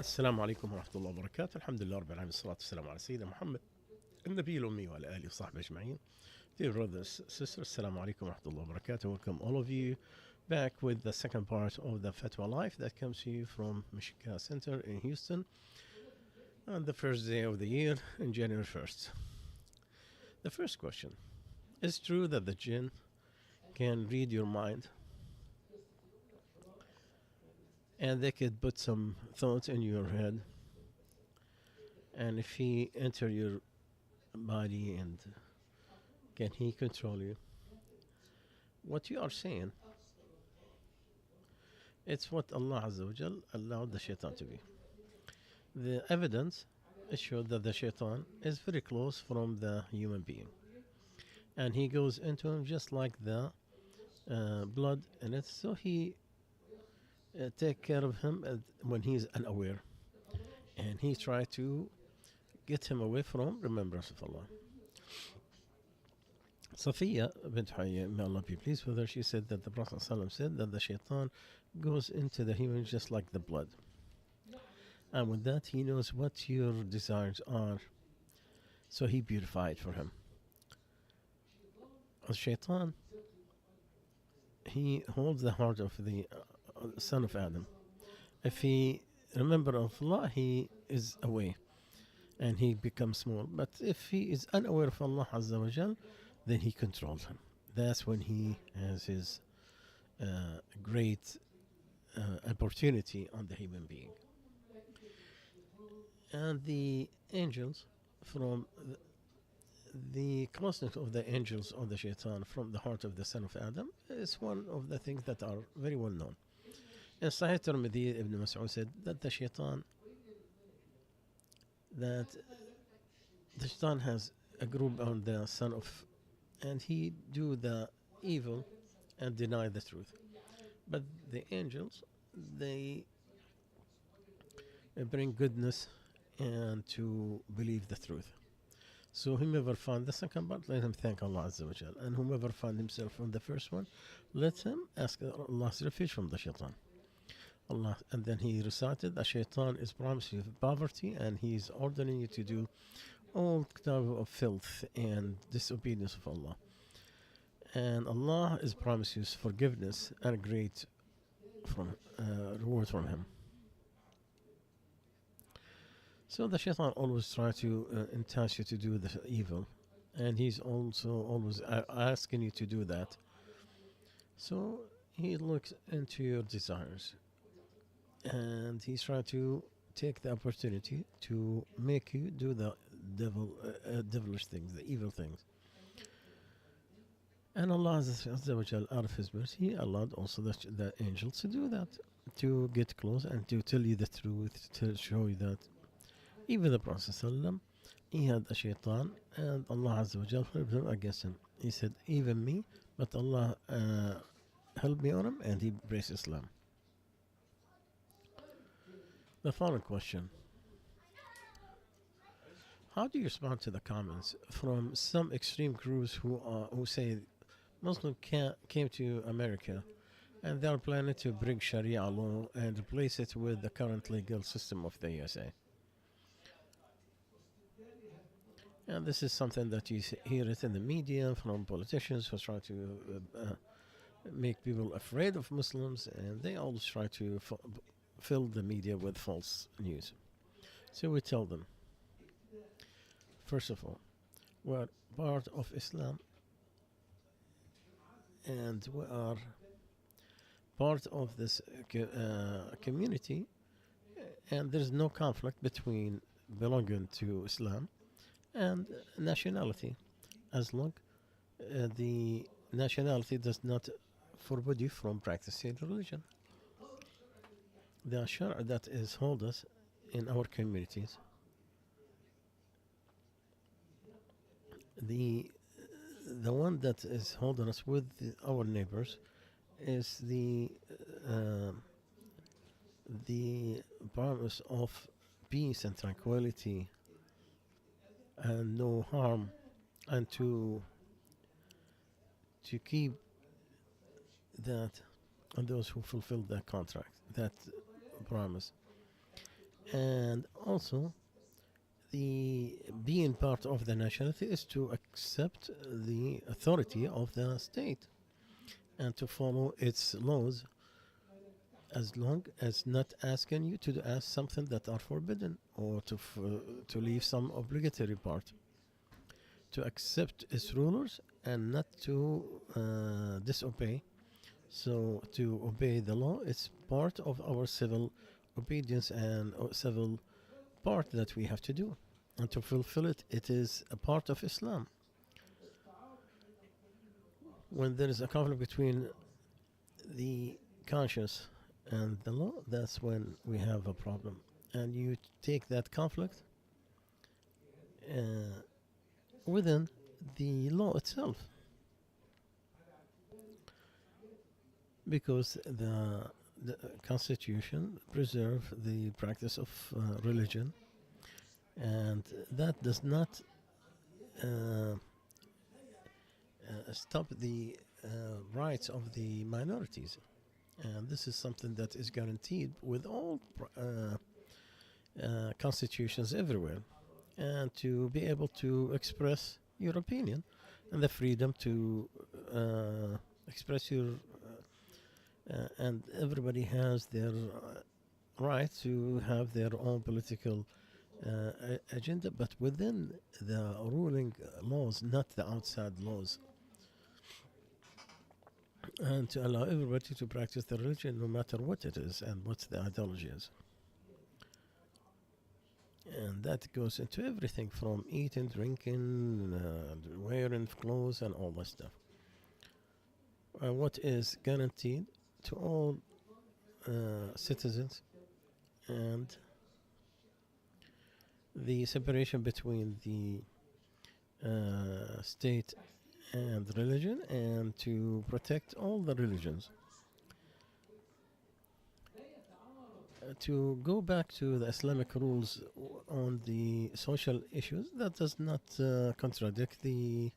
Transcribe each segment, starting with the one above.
السلام عليكم ورحمة الله وبركاته. الحمد لله رب العالمين، الصلاة والسلام على سيدنا محمد النبي الأمي وعلى آله وصحبه أجمعين. Dear brothers, sisters, Assalamu alaikum wa rahmatullahi wa barakatuh. Welcome all of you back with the second part of the Fatwa Life that comes to you from Mishkah Center in Houston on the first day of the year, in January 1st. The first question: is it true that the jinn can read your mind and they could put some thoughts in your head, and if he enter your body, and can he control you? What you are saying, it's what Allah Azza wa Jal allowed the shaitan to be. The evidence showed that the shaitan is very close from the human being, and he goes into him just like the blood in it, so he take care of him when he's unaware, and he try to get him away from remembrance of Allah. Safiya bint Huyay, may Allah be pleased with her, she said that the Prophet ﷺ said that the shaitan goes into the human just like the blood, and with that he knows what your desires are, so he purified for him. The shaitan, he holds the heart of the son of Adam. If he remember of Allah, he is away and he becomes small, but if he is unaware of Allah Azza wa Jal, then he controls him. That's when he has his great opportunity on the human being. And the angels, from the closeness of the angels of the shaitan from the heart of the son of Adam, is one of the things that are very well known. In Sahih Tirmidhi, Ibn Mas'ud said that the shaitan has a group on the son of, and he do the evil and deny the truth. But the angels, they bring goodness and to believe the truth. So whomever found the second part, let him thank Allah Azza wa Jal. And whomever found himself on the first one, let him ask Allah's refuge from the shaitan. Allah, and then he recited, the shaitan is promising you poverty, and he is ordering you to do all type of filth and disobedience of Allah. And Allah is promising you forgiveness and a great reward from him. So the shaitan always tries to entice you to do the evil, and he's also always asking you to do that. So he looks into your desires, and he's trying to take the opportunity to make you do the devilish things, the evil things. And Allah Azza wa Jal, out of His mercy, allowed also the angels to do that, to get close and to tell you the truth, to show you that. Even the Prophet ﷺ, he had a shaitan, and Allah Azza wa Jal helped him against him. He said, even me, but Allah helped me on him, and he embraced Islam. The following question: how do you respond to the comments from some extreme groups who say Muslims came to America and they are planning to bring Sharia law and replace it with the current legal system of the USA? And this is something that you hear it in the media from politicians who try to make people afraid of Muslims, and they always try to fill the media with false news. So we tell them, first of all, we're part of Islam, and we are part of this community, and there's no conflict between belonging to Islam and nationality, as long the nationality does not forbid you from practicing religion. The Shara that is hold us in our communities, the one that is holding us with our neighbors, is the promise of peace and tranquility and no harm, and to keep that, and those who fulfill that contract, that promise. And also, the being part of the nationality is to accept the authority of the state and to follow its laws, as long as not asking you to ask something that are forbidden, or to leave some obligatory part, to accept its rulers and not to disobey. So to obey the law, it's part of our civil obedience and civil part that we have to do. And to fulfill it, it is a part of Islam. When there is a conflict between the conscience and the law, that's when we have a problem. And you take that conflict within the law itself, because the Constitution preserve the practice of religion, and that does not stop the rights of the minorities. And this is something that is guaranteed with all constitutions everywhere. And to be able to express your opinion and the freedom to express your and everybody has their right to have their own political agenda, but within the ruling laws, not the outside laws. And to allow everybody to practice their religion no matter what it is and what the ideology is. And that goes into everything from eating, drinking, wearing clothes, and all that stuff. What is guaranteed to all citizens, and the separation between the state and religion, and to protect all the religions. To go back to the Islamic rules on the social issues, that does not contradict the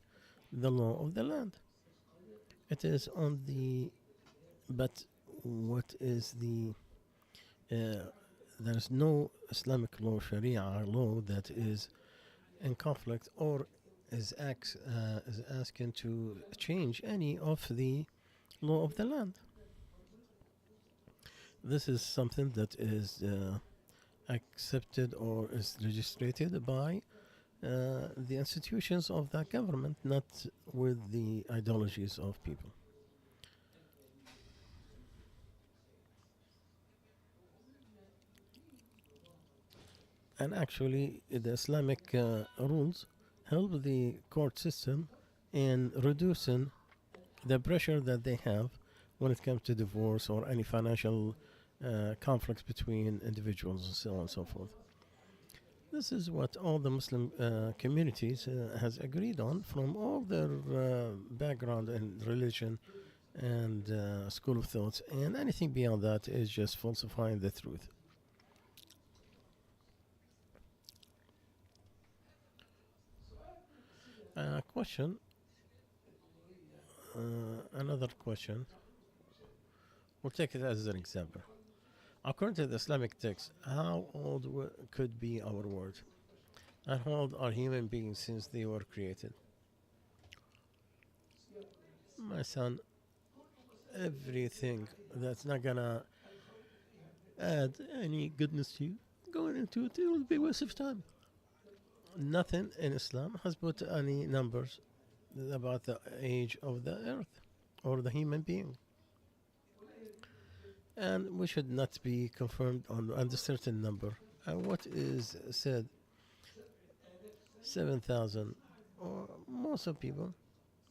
law of the land. It is on the, but what is the, there is no Islamic law, Sharia law, that is in conflict or is asking to change any of the law of the land. This is something that is accepted or is registered by the institutions of that government, not with the ideologies of people. And actually, the Islamic rules help the court system in reducing the pressure that they have when it comes to divorce or any financial conflicts between individuals, and so on and so forth. This is what all the Muslim communities has agreed on from all their background and religion and school of thoughts, and anything beyond that is just falsifying the truth. Question. Another question. We'll take it as an example. According to the Islamic text, how old could be our world? And how old are human beings since they were created? My son, everything that's not gonna add any goodness to you, going into it, it will be a waste of time. Nothing in Islam has put any numbers about the age of the earth or the human being. And we should not be confirmed on a certain number. And what is said, 7,000 or most of people,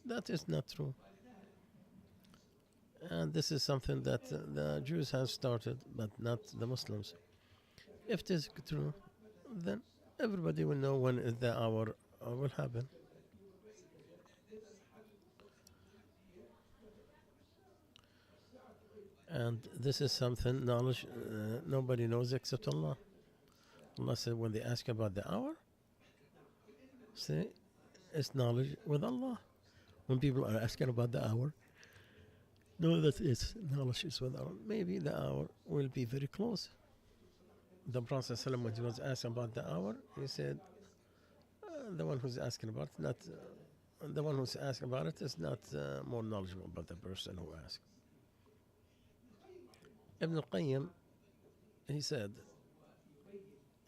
that is not true. And this is something that the Jews have started, but not the Muslims. If it is true, then everybody will know when the hour will happen. And this is something, knowledge, nobody knows except Allah. Allah said when they ask about the hour, say it's knowledge with Allah. When people are asking about the hour, know that it's knowledge is with Allah. Maybe the hour will be very close. The Prophet ﷺ, when he was asked about the hour, he said, the one who's asking about it, not the one who's asking about it is not more knowledgeable about the person who asked. Ibn al-Qayyim, he said,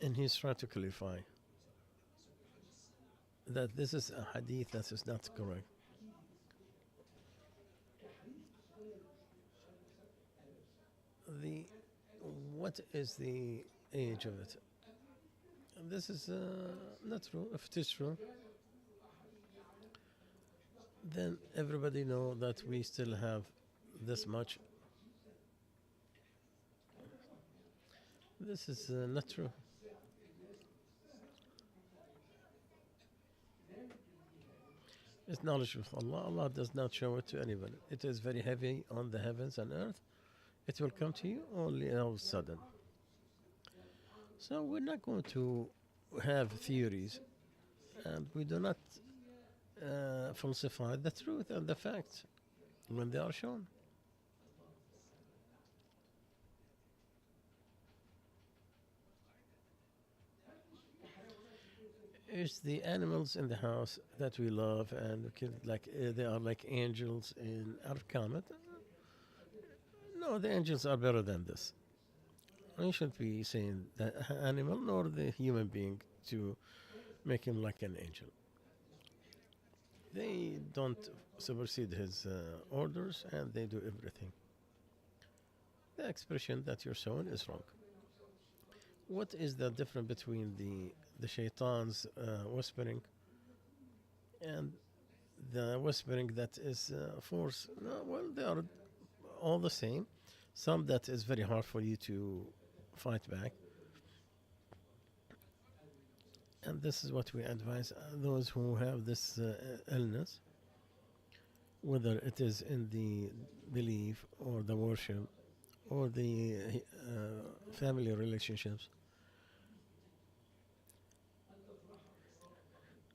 and he's trying to clarify that this is a hadith that is not correct. The what is the age of it? This is not true. If it is true, then everybody know that we still have this much. This is not true. It's knowledge of Allah. Allah does not show it to anybody. It is very heavy on the heavens and earth. It will come to you only all of a sudden. So we're not going to have theories, and we do not falsify the truth and the facts when they are shown. It's the animals in the house that we love, and they are like angels in our comet. No, the angels are better than this. I shouldn't be saying the animal nor the human being to make him like an angel. They don't supersede his orders, and they do everything. The expression that you're showing is wrong. What is the difference between the shaitan's whispering and the whispering that is force? No, well, they are all the same. Some that is very hard for you to fight back. And this is what we advise those who have this illness, whether it is in the belief or the worship or the family relationships.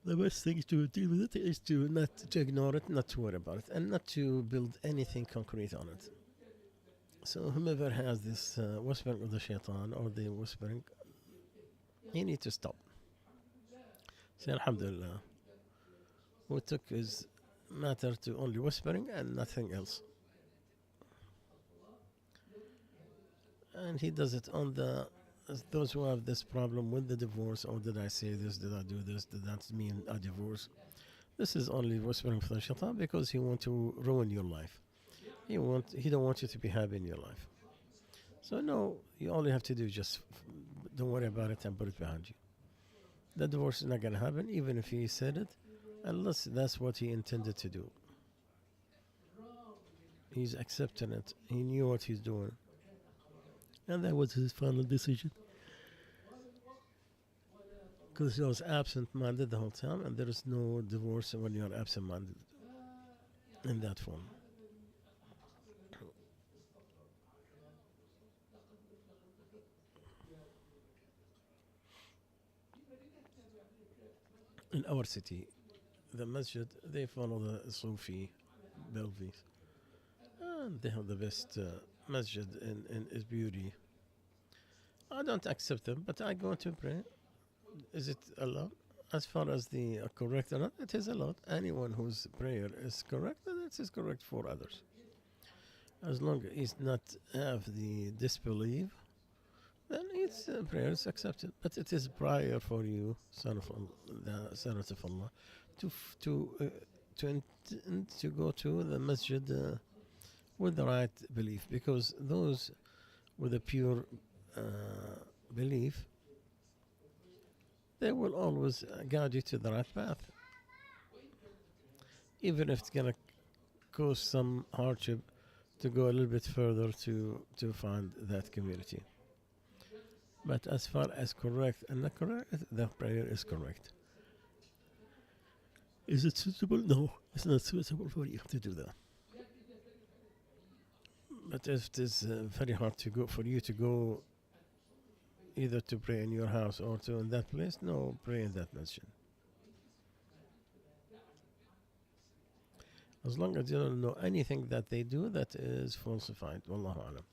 The best thing to deal with it is to not to ignore it, not to worry about it, and not to build anything concrete on it. So whomever has this whispering of the shaitan or the whispering, he needs to stop. Say Alhamdulillah. We took his matter to only whispering and nothing else. And he does it on those who have this problem with the divorce. Oh, did I say this? Did I do this? Did that mean a divorce? This is only whispering for the shaitan because he wants to ruin your life. He don't want you to be happy in your life. So no, you only have to do just don't worry about it and put it behind you. The divorce is not going to happen, even if he said it, unless that's what he intended to do. He's accepting it. He knew what he's doing. And that was his final decision. Because he was absent-minded the whole time, and there is no divorce when you are absent-minded in that form. In our city, the masjid, they follow the Sufi beliefs. And they have the best masjid in its beauty. I don't accept them, but I go to pray. Is it allowed? As far as the correct or not, it is allowed. Anyone whose prayer is correct, then it is correct for others. As long as he's not have the disbelief, then its prayer is accepted. But it is prior for you, son of Allah, the servant of Allah, to go to the masjid with the right belief, because those with a pure belief, they will always guide you to the right path, even if it's gonna cause some hardship to go a little bit further to find that community. But as far as correct and not correct, the prayer is correct. Is it suitable? No, it's not suitable for you to do that. But if it is very hard to go for you to go either to pray in your house or to in that place, no, pray in that masjid. As long as you don't know anything that they do that is falsified. Wallahu alam.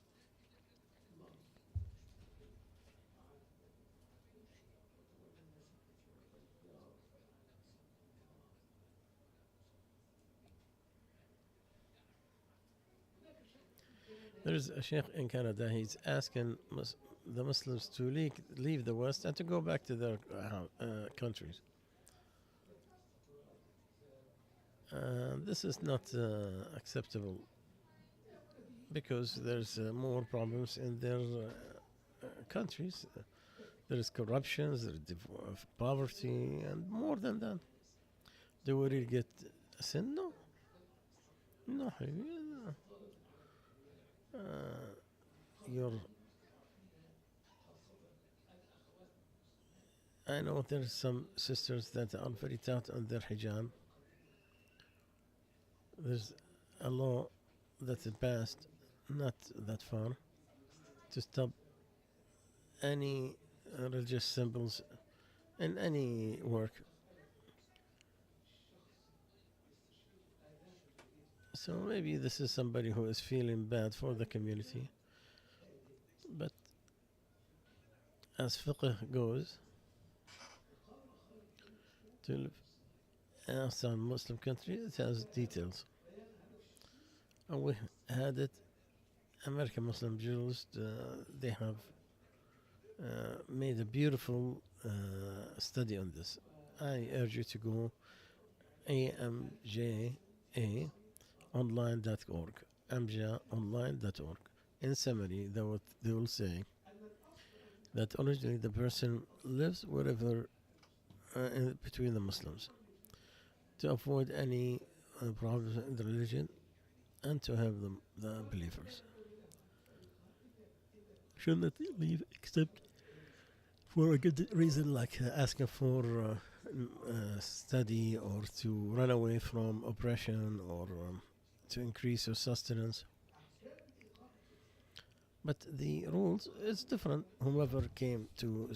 There's a sheikh in Canada. He's asking the Muslims to leave the West and to go back to their countries. This is not acceptable because there's more problems in their countries. There is corruption, there is poverty, and more than that. Do we really get a sin? No. No, حبيبي. Your I know there's some sisters that are very tight on their hijab. There's a law that is passed not that far to stop any religious symbols in any work. So maybe this is somebody who is feeling bad for the community. But as fiqh goes, to live outside a Muslim country, it has details. And we had it, American Muslim jurists, they have made a beautiful study on this. I urge you to go amjaonline.org, amjaonline.org. In summary, they will say that originally the person lives wherever between the Muslims to avoid any problems in the religion and to have the believers. Should not leave except for a good reason like asking for study or to run away from oppression or to increase your sustenance. But the rules is different. Whoever came to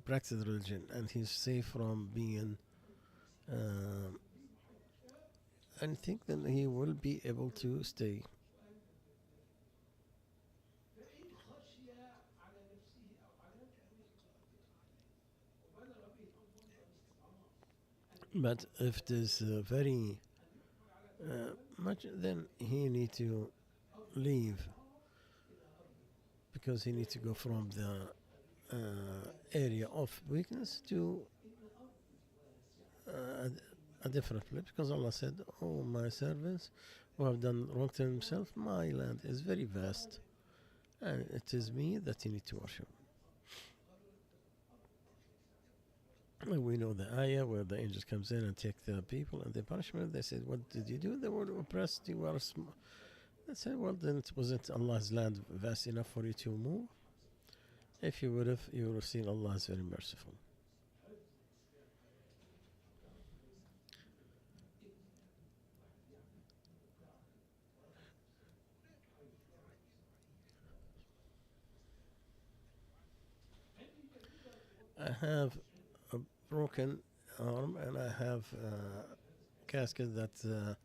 practice religion and he's safe from being anything, then he will be able to stay. But if it is very much, then he need to leave because he needs to go from the area of weakness to a different place, because Allah said, "Oh, my servants who have done wrong to themselves, my land is very vast, and it is me that you need to worship." And we know the ayah where the angels comes in and take the people and the punishment. They said, "What did you do?" They were oppressed. You were They said, "Well, then it wasn't Allah's land vast enough for you to move. If you would have seen Allah is very merciful." I have a broken arm and I have a casket that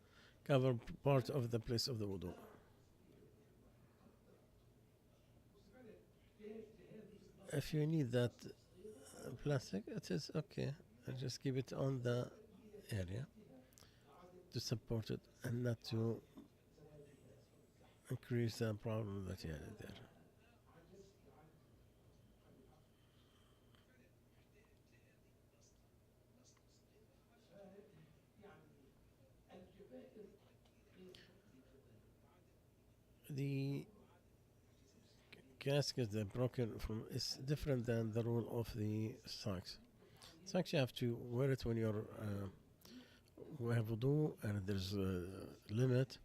cover part of the place of the wudu. If you need that plastic, it is okay. Just keep it on the area to support it and not to increase the problem that you had there. The gasket that broken from is different than the rule of the socks. Socks you have to wear it when you're we have wudu, and there's a limit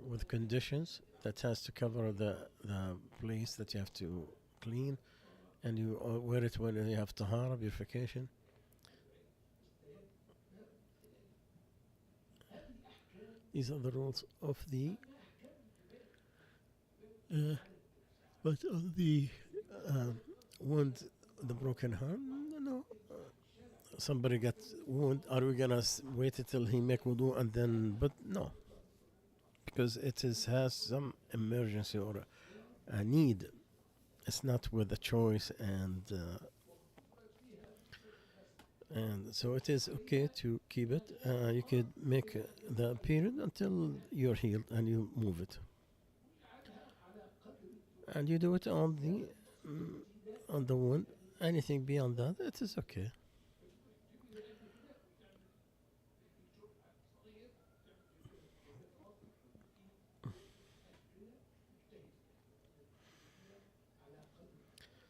with conditions that has to cover the place that you have to clean, and you wear it when you have tahara, purification. These are the rules of the but on the wound, the broken arm, no. Somebody gets wound. Are we gonna wait until he make wudu and then? But no, because it has some emergency or a need. It's not with a choice, and so it is okay to keep it. You could make the period until you're healed and you move it. and you do it mm, on the wound. Anything beyond that, it is okay.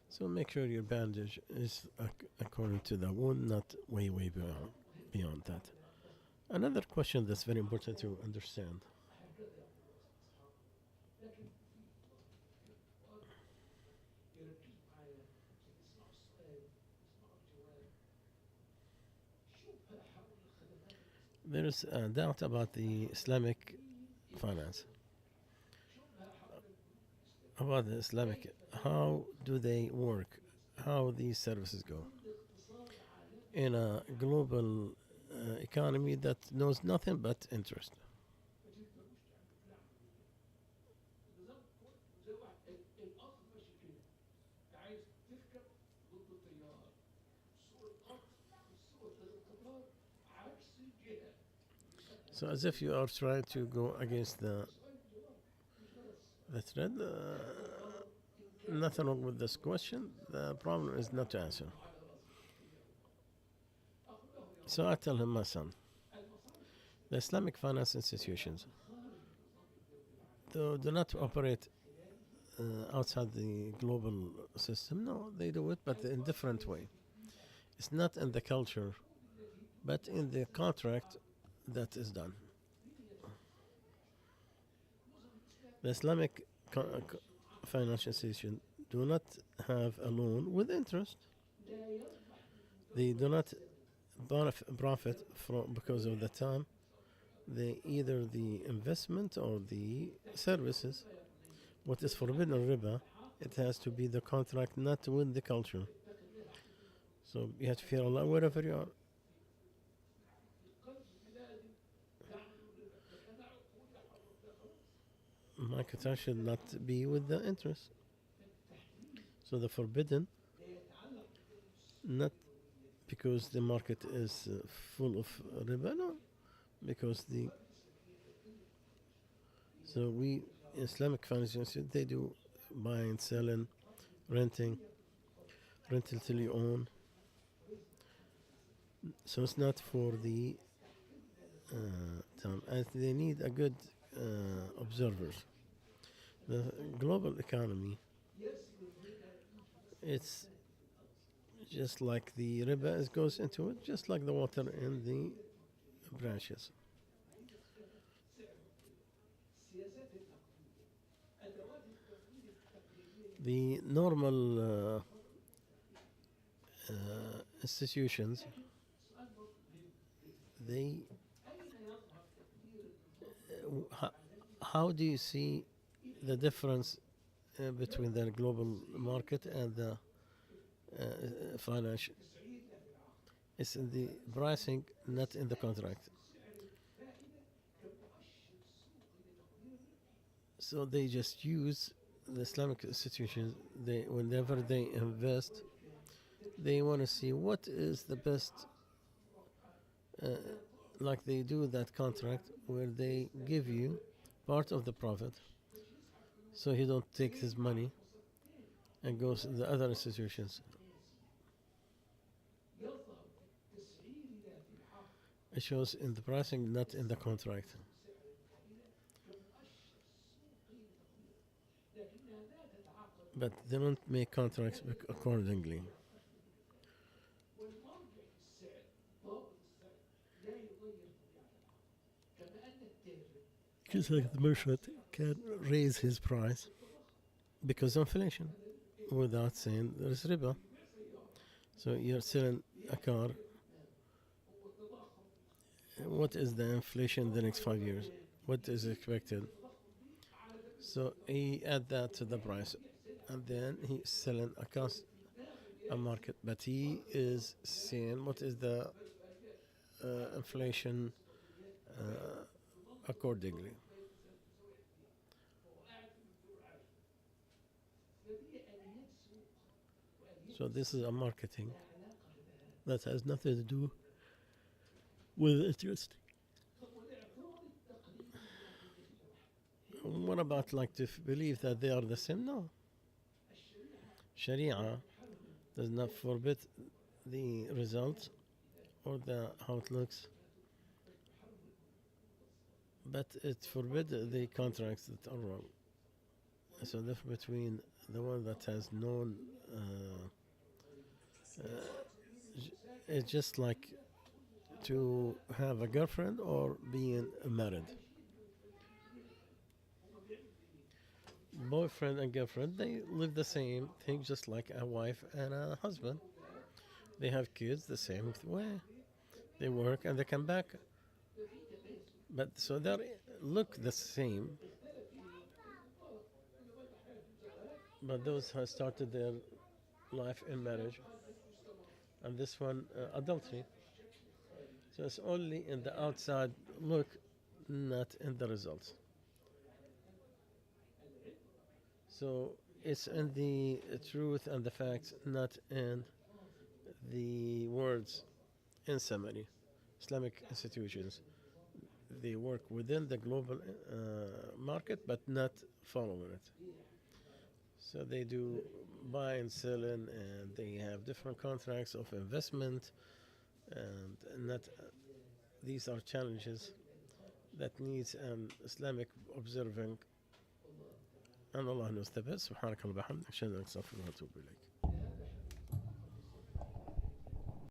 So make sure your bandage is according to the wound, not way beyond that. Another question that's very important to understand. There is a doubt about the Islamic finance. About the Islamic, how do they work? How these services go? In a global economy that knows nothing but interest. So as if you are trying to go against the thread. Nothing wrong with this question. The problem is not to answer. So I tell him, my son, the Islamic finance institutions do not operate outside the global system. No, they do it, but in different way. It's not in the culture, but in the contract that is done. The Islamic financial institution do not have a loan with interest. They do not profit from because of the time. They either the investment or the services. What is forbidden riba, it has to be the contract, not with the culture. So you have to fear Allah wherever you are. My qatar should not be with the interest. So the forbidden, not because the market is full of riba, no, because the so we Islamic financial institutions they do buying, selling, renting, rental till you own. So it's not for the time, and they need a good observers. The global economy, it's just like the riba goes into it, just like the water in the branches. The normal institutions, they how do you see the difference between the global market and the financial? It's in the pricing, not in the contract. So they just use the Islamic institutions. They whenever they invest, they want to see what is the best. Uh, like they do that contract where they give you part of the profit, so he don't take his money and goes to the other institutions. It shows in the pricing, not in the contract. But they don't make contracts accordingly. Just like the merchant can raise his price because of inflation without saying there's riba. So you're selling a car. What is the inflation in the next 5 years? What is expected? So he add that to the price, and then he's selling a market. But he is saying what is the inflation uh, accordingly. So this is a marketing that has nothing to do with interest. What about like to believe that they are the same? No. Sharia does not forbid the result or the how it looks, but it forbids the contracts that are wrong. So difference between the one that has known, uh, it's just like to have a girlfriend or being married. Boyfriend and girlfriend, they live the same thing, just like a wife and a husband. They have kids the same way. They work and they come back, but so they look the same. But those have started their life in marriage, and this one adultery. So it's only in the outside look, not in the results. So it's in the truth and the facts, not in the words. In summary, Islamic institutions, they work within the global market but not following it. So they do buy and selling, and they have different contracts of investment, and not these are challenges that needs an Islamic observing. And Allah knows the best. سبحانك اللهم وبحمدك أشهد أن لا إله إلا أنت أستغفرك وأتوب إليك.